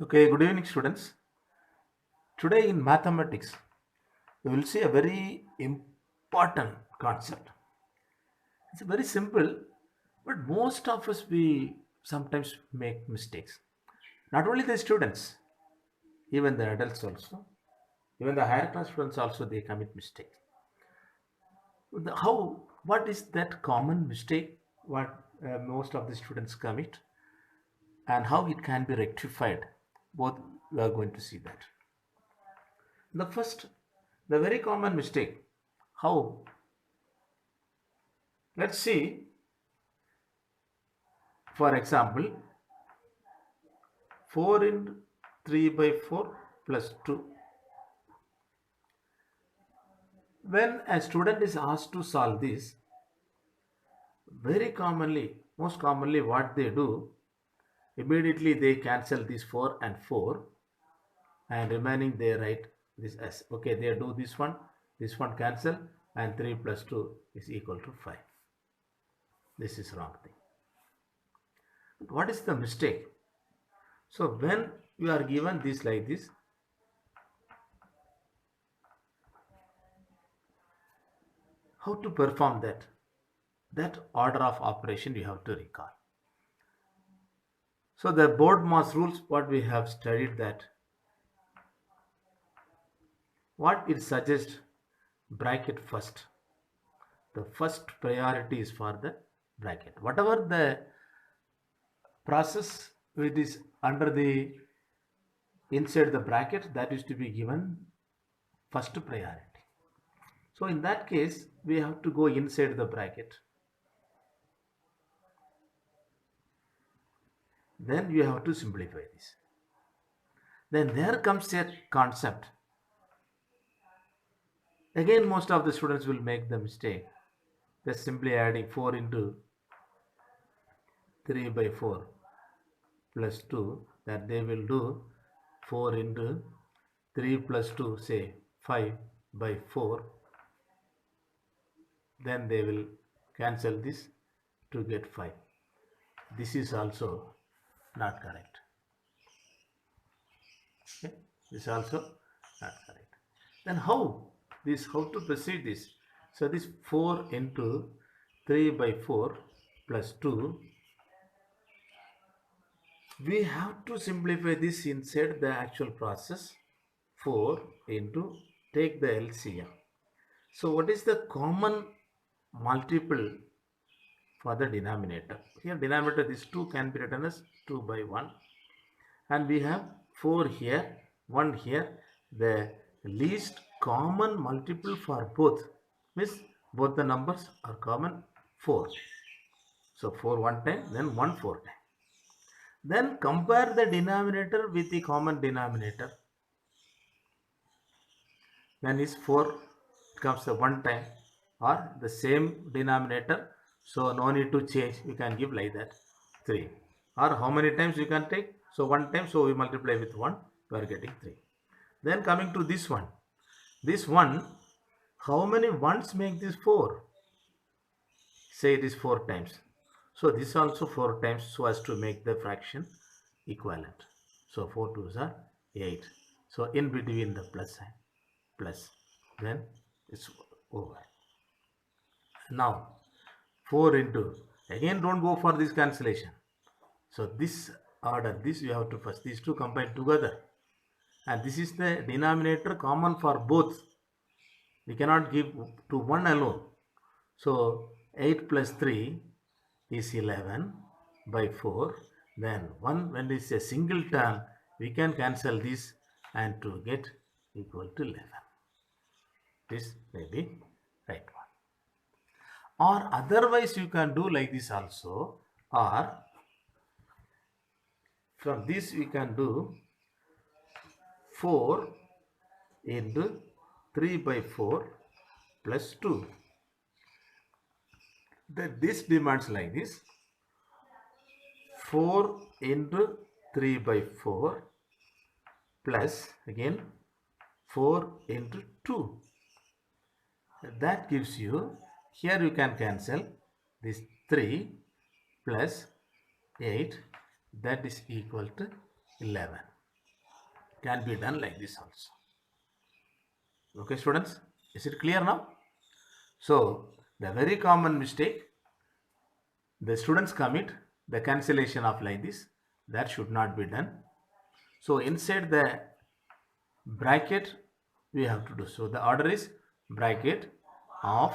Okay, good evening, students. Today in mathematics, we will see a very important concept. It's very simple, but most of us we sometimes make mistakes. Not only the students, even the adults also, even the higher class students also they commit mistakes. What is that common mistake? What most of the students commit, and how it can be rectified? Both we are going to see that. The first, the very common mistake. How? Let's see, for example, 4 into 3 by 4 plus 2. When a student is asked to solve this, very commonly, most commonly what they do, immediately they cancel this 4 and 4 and remaining they write this as, okay, they do this one cancel and 3 plus 2 is equal to 5. This is wrong thing. What is the mistake? So when you are given this like this, how to perform that order of operation you have to recall. So the BORDMAS rules, what we have studied, that what it suggests, bracket first. The first priority is for the bracket. Whatever the process which is under the inside the bracket, that is to be given first priority. So in that case, we have to go inside the bracket. Then you have to simplify this. Then there comes a concept. Again, most of the students will make the mistake. Just simply adding 4 into 3 by 4 plus 2, that they will do 4 into 3 plus 2, say 5 by 4. Then they will cancel this to get 5. This is also not correct. Okay? This is also not correct. Then how to proceed this? So this 4 into 3 by 4 plus 2, we have to simplify this inside the actual process. 4 into, take the LCM. So what is the common multiple for the denominator? Here denominator, this 2 can be written as 2 by 1, and we have 4 here, 1 here. The least common multiple for both means both the numbers are common, 4. So 4 one time, then 1 4 time. Then compare the denominator with the common denominator. Then is 4 comes the one time, or the same denominator, so no need to change, you can give like that 3, or how many times you can take, so one time, so we multiply with 1, we are getting 3. Then coming to this one, how many ones make this 4? Say it is 4 times, so this also 4 times, so as to make the fraction equivalent. So 4 twos are 8, so in between the plus sign, plus, then it's over. Now 4 into, again don't go for this cancellation, so this order, this you have to first, these two combine together, and this is the denominator common for both, we cannot give to one alone. So 8 plus 3 is 11 by 4, then 1, when it is a single term, we can cancel this and to get equal to 11. This may be right one. Or otherwise you can do like this also, or from this we can do 4 into 3 by 4 plus 2. That this demands like this, 4 into 3 by 4 plus again 4 into 2. That gives you, here you can cancel this 3 plus 8, that is equal to 11. can be done like this also. Okay, students, is it clear now? So the very common mistake the students commit, the cancellation of like this, that should not be done. So inside the bracket we have to do. So the order is bracket of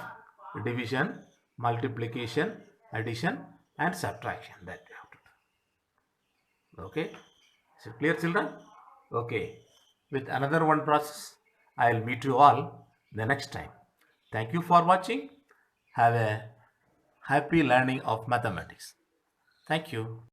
division, multiplication, addition and subtraction, that we have to do. Okay, is it clear, children? Okay, with another one process I will meet you all the next time. Thank you for watching. Have a happy learning of mathematics. Thank you.